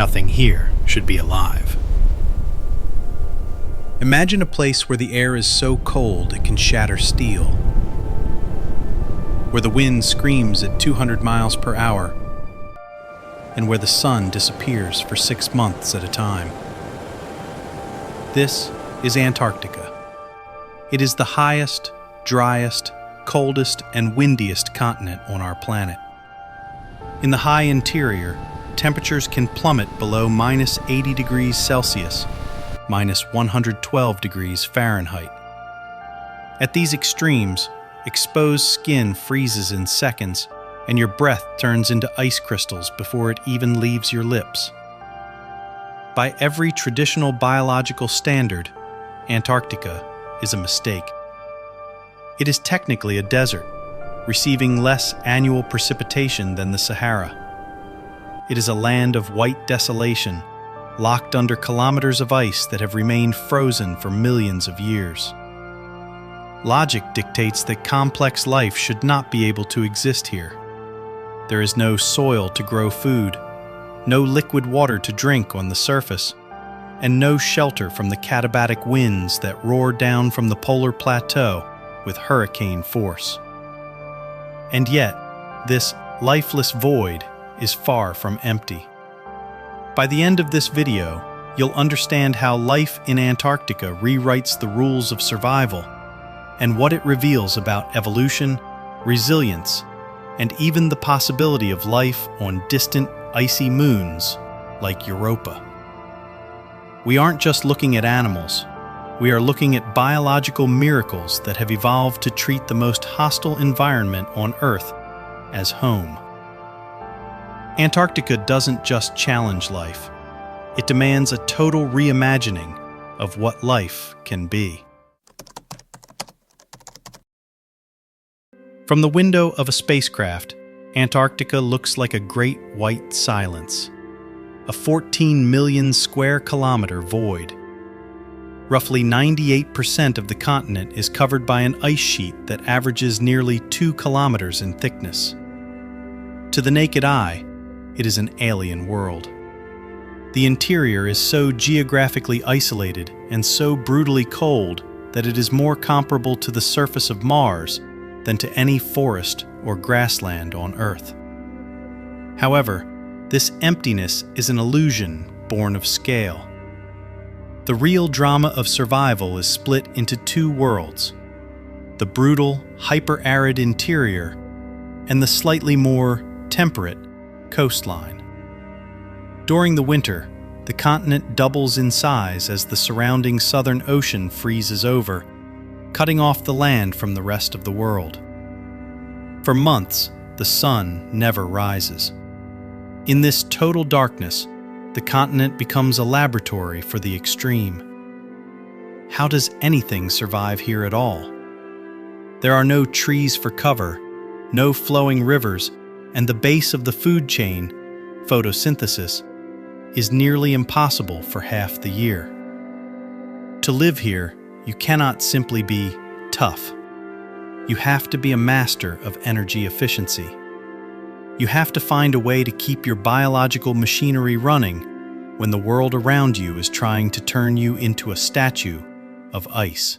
nothing here should be alive. Imagine a place where the air is so cold it can shatter steel, where the wind screams at 200 miles per hour, and where the sun disappears for 6 months at a time. This is Antarctica. It is the highest, driest, coldest, and windiest continent on our planet. In the high interior, temperatures can plummet below minus 80 degrees Celsius, minus 112 degrees Fahrenheit. At these extremes, exposed skin freezes in seconds, and your breath turns into ice crystals before it even leaves your lips. By every traditional biological standard, Antarctica is a mistake. It is technically a desert, receiving less annual precipitation than the Sahara. It is a land of white desolation, locked under kilometers of ice that have remained frozen for millions of years. Logic dictates that complex life should not be able to exist here. There is no soil to grow food, no liquid water to drink on the surface, and no shelter from the katabatic winds that roar down from the polar plateau with hurricane force. And yet, this lifeless void is far from empty. By the end of this video, you'll understand how life in Antarctica rewrites the rules of survival and what it reveals about evolution, resilience, and even the possibility of life on distant, icy moons like Europa. We aren't just looking at animals. We are looking at biological miracles that have evolved to treat the most hostile environment on Earth as home. Antarctica doesn't just challenge life. It demands a total reimagining of what life can be. From the window of a spacecraft, Antarctica looks like a great white silence, a 14 million square kilometer void. Roughly 98% of the continent is covered by an ice sheet that averages nearly 2 kilometers in thickness. To the naked eye, it is an alien world. The interior is so geographically isolated and so brutally cold that it is more comparable to the surface of Mars than to any forest or grassland on Earth. However, this emptiness is an illusion born of scale. The real drama of survival is split into 2 worlds: the brutal, hyper-arid interior and the slightly more temperate coastline. During the winter, the continent doubles in size as the surrounding southern ocean freezes over, cutting off the land from the rest of the world. For months, the sun never rises. In this total darkness, the continent becomes a laboratory for the extreme. How does anything survive here at all? There are no trees for cover, no flowing rivers, and the base of the food chain, photosynthesis, is nearly impossible for half the year. To live here, you cannot simply be tough. You have to be a master of energy efficiency. You have to find a way to keep your biological machinery running when the world around you is trying to turn you into a statue of ice.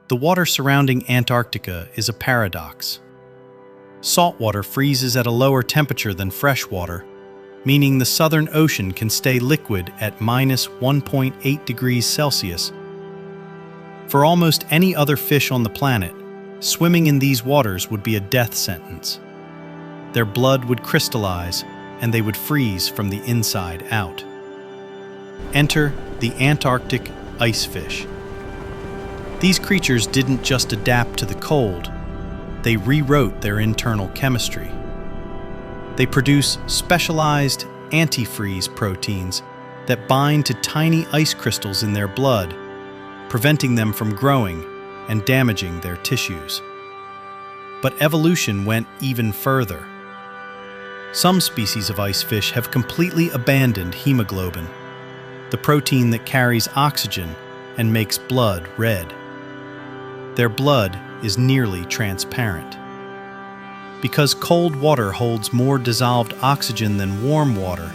The water surrounding Antarctica is a paradox. Salt water freezes at a lower temperature than fresh water, meaning the Southern Ocean can stay liquid at minus 1.8 degrees Celsius. For almost any other fish on the planet, swimming in these waters would be a death sentence. Their blood would crystallize, and they would freeze from the inside out. Enter the Antarctic ice fish. These creatures didn't just adapt to the cold, they rewrote their internal chemistry. They produce specialized antifreeze proteins that bind to tiny ice crystals in their blood, preventing them from growing and damaging their tissues. But evolution went even further. Some species of ice fish have completely abandoned hemoglobin, the protein that carries oxygen and makes blood red. Their blood is nearly transparent. Because cold water holds more dissolved oxygen than warm water,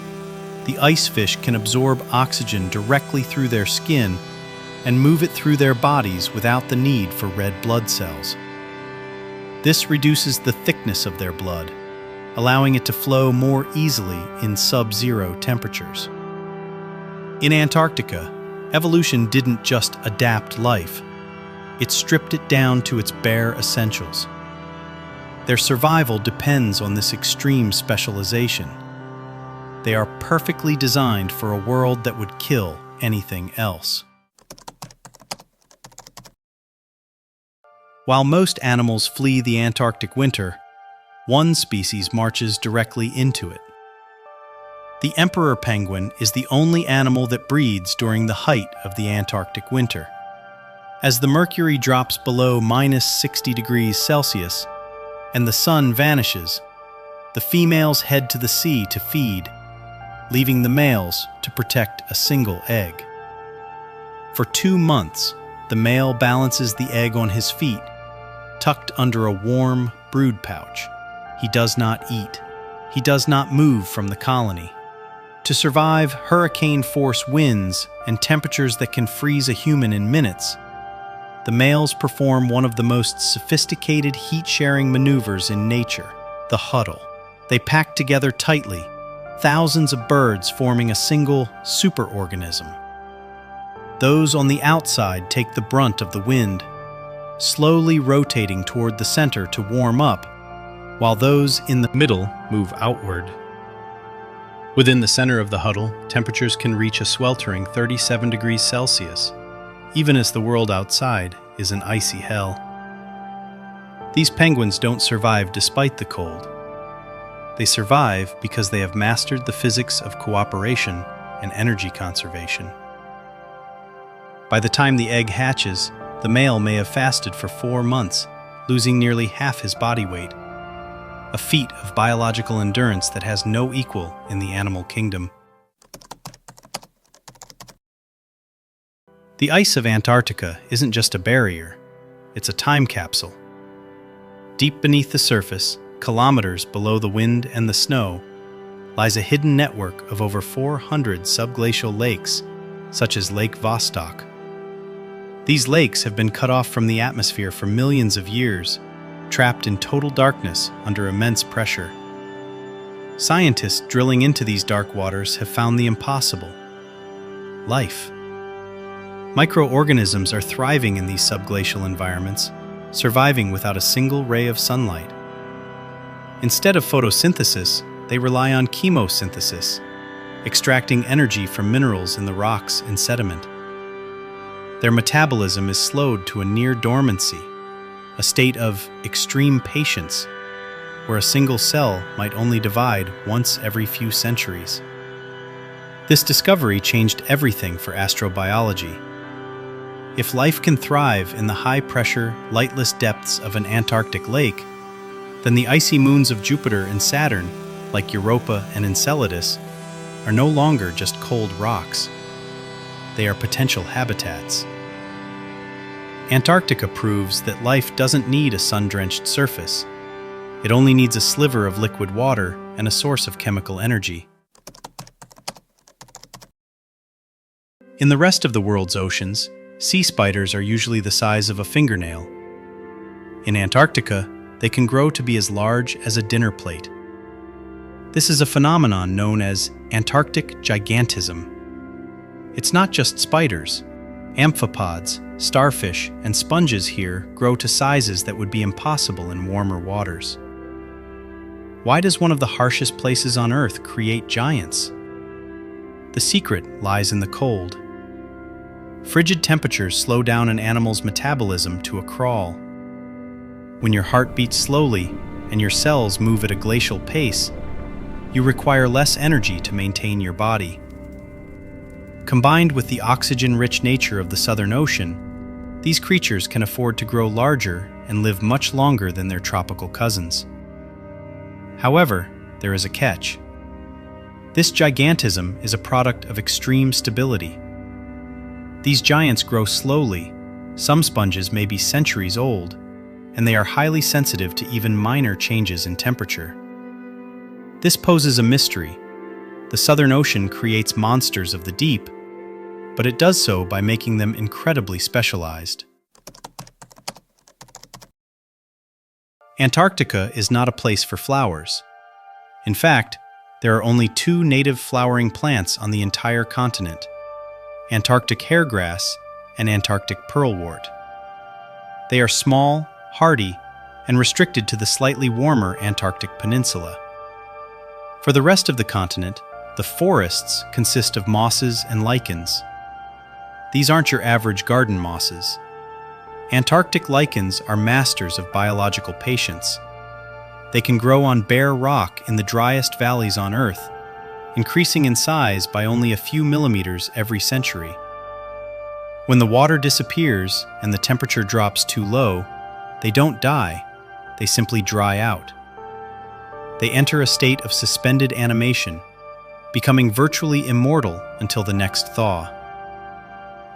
the ice fish can absorb oxygen directly through their skin and move it through their bodies without the need for red blood cells. This reduces the thickness of their blood, allowing it to flow more easily in sub-zero temperatures. In Antarctica, evolution didn't just adapt life, it stripped it down to its bare essentials. Their survival depends on this extreme specialization. They are perfectly designed for a world that would kill anything else. While most animals flee the Antarctic winter, one species marches directly into it. The emperor penguin is the only animal that breeds during the height of the Antarctic winter. As the mercury drops below -60 degrees Celsius and the sun vanishes, the females head to the sea to feed, leaving the males to protect a single egg. For 2 months, the male balances the egg on his feet, tucked under a warm brood pouch. He does not eat. He does not move from the colony. To survive hurricane-force winds and temperatures that can freeze a human in minutes, the males perform one of the most sophisticated heat-sharing maneuvers in nature, the huddle. They pack together tightly, thousands of birds forming a single superorganism. Those on the outside take the brunt of the wind, slowly rotating toward the center to warm up, while those in the middle move outward. Within the center of the huddle, temperatures can reach a sweltering 37 degrees Celsius, even as the world outside is an icy hell. These penguins don't survive despite the cold. They survive because they have mastered the physics of cooperation and energy conservation. By the time the egg hatches, the male may have fasted for 4 months, losing nearly half his body weight. A feat of biological endurance that has no equal in the animal kingdom. The ice of Antarctica isn't just a barrier, it's a time capsule. Deep beneath the surface, kilometers below the wind and the snow, lies a hidden network of over 400 subglacial lakes, such as Lake Vostok. These lakes have been cut off from the atmosphere for millions of years, trapped in total darkness under immense pressure. Scientists drilling into these dark waters have found the impossible: life. Microorganisms are thriving in these subglacial environments, surviving without a single ray of sunlight. Instead of photosynthesis, they rely on chemosynthesis, extracting energy from minerals in the rocks and sediment. Their metabolism is slowed to a near dormancy, a state of extreme patience, where a single cell might only divide once every few centuries. This discovery changed everything for astrobiology. If life can thrive in the high-pressure, lightless depths of an Antarctic lake, then the icy moons of Jupiter and Saturn, like Europa and Enceladus, are no longer just cold rocks. They are potential habitats. Antarctica proves that life doesn't need a sun-drenched surface. It only needs a sliver of liquid water and a source of chemical energy. In the rest of the world's oceans, sea spiders are usually the size of a fingernail. In Antarctica, they can grow to be as large as a dinner plate. This is a phenomenon known as Antarctic gigantism. It's not just spiders. Amphipods, starfish, and sponges here grow to sizes that would be impossible in warmer waters. Why does one of the harshest places on Earth create giants? The secret lies in the cold. Frigid temperatures slow down an animal's metabolism to a crawl. When your heart beats slowly and your cells move at a glacial pace, you require less energy to maintain your body. Combined with the oxygen-rich nature of the Southern Ocean, these creatures can afford to grow larger and live much longer than their tropical cousins. However, there is a catch. This gigantism is a product of extreme stability. These giants grow slowly. Some sponges may be centuries old, and they are highly sensitive to even minor changes in temperature. This poses a mystery. The Southern Ocean creates monsters of the deep, but it does so by making them incredibly specialized. Antarctica is not a place for flowers. In fact, there are only 2 native flowering plants on the entire continent: Antarctic hairgrass and Antarctic pearlwort. They are small, hardy, and restricted to the slightly warmer Antarctic peninsula. For the rest of the continent, the forests consist of mosses and lichens. These aren't your average garden mosses. Antarctic lichens are masters of biological patience. They can grow on bare rock in the driest valleys on Earth, increasing in size by only a few millimeters every century. When the water disappears and the temperature drops too low, they don't die, they simply dry out. They enter a state of suspended animation, becoming virtually immortal until the next thaw.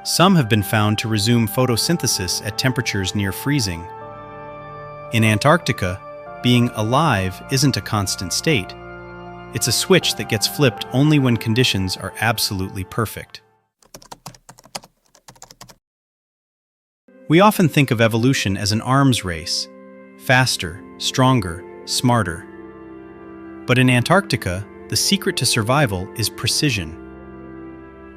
Some have been found to resume photosynthesis at temperatures near freezing. In Antarctica, being alive isn't a constant state. It's a switch that gets flipped only when conditions are absolutely perfect. We often think of evolution as an arms race: faster, stronger, smarter. But in Antarctica, the secret to survival is precision.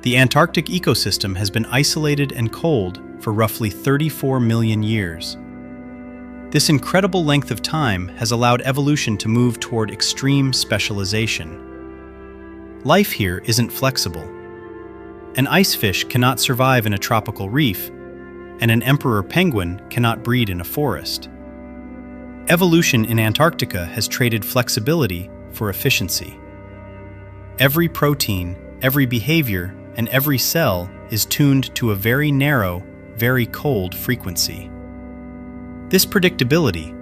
The Antarctic ecosystem has been isolated and cold for roughly 34 million years. This incredible length of time has allowed evolution to move toward extreme specialization. Life here isn't flexible. An ice fish cannot survive in a tropical reef, and an emperor penguin cannot breed in a forest. Evolution in Antarctica has traded flexibility for efficiency. Every protein, every behavior, and every cell is tuned to a very narrow, very cold frequency. This predictability,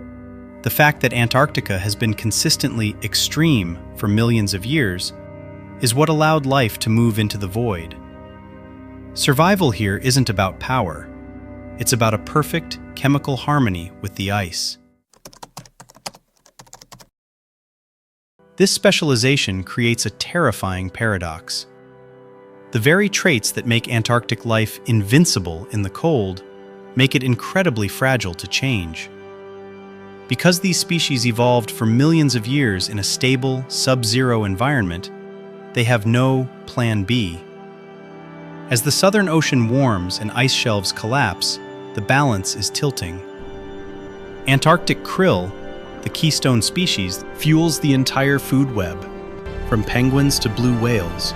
the fact that Antarctica has been consistently extreme for millions of years, is what allowed life to move into the void. Survival here isn't about power. It's about a perfect chemical harmony with the ice. This specialization creates a terrifying paradox. The very traits that make Antarctic life invincible in the cold make it incredibly fragile to change. Because these species evolved for millions of years in a stable, sub-zero environment, they have no plan B. As the Southern Ocean warms and ice shelves collapse, the balance is tilting. Antarctic krill, the keystone species, fuels the entire food web, from penguins to blue whales,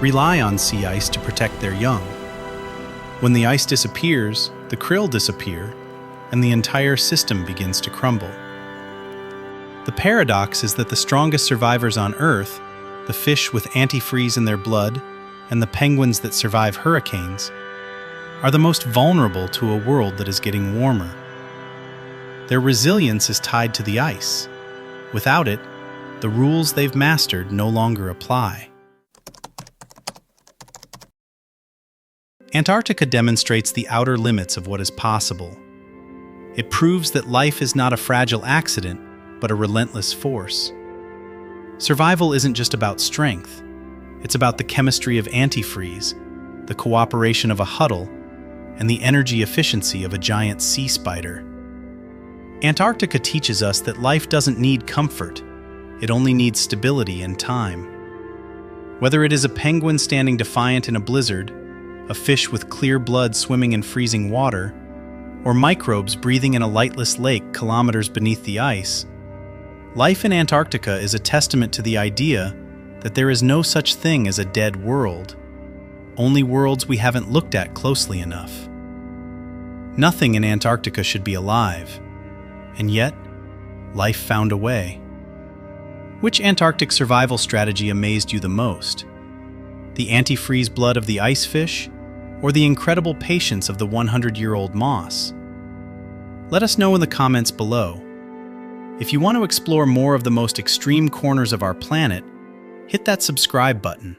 rely on sea ice to protect their young. When the ice disappears, the krill disappear, and the entire system begins to crumble. The paradox is that the strongest survivors on Earth, the fish with antifreeze in their blood, and the penguins that survive hurricanes, are the most vulnerable to a world that is getting warmer. Their resilience is tied to the ice. Without it, the rules they've mastered no longer apply. Antarctica demonstrates the outer limits of what is possible. It proves that life is not a fragile accident, but a relentless force. Survival isn't just about strength. It's about the chemistry of antifreeze, the cooperation of a huddle, and the energy efficiency of a giant sea spider. Antarctica teaches us that life doesn't need comfort. It only needs stability and time. Whether it is a penguin standing defiant in a blizzard, a fish with clear blood swimming in freezing water, or microbes breathing in a lightless lake kilometers beneath the ice, life in Antarctica is a testament to the idea that there is no such thing as a dead world, only worlds we haven't looked at closely enough. Nothing in Antarctica should be alive, and yet, life found a way. Which Antarctic survival strategy amazed you the most? The antifreeze blood of the ice fish, or the incredible patience of the 100-year-old moss? Let us know in the comments below. If you want to explore more of the most extreme corners of our planet, hit that subscribe button.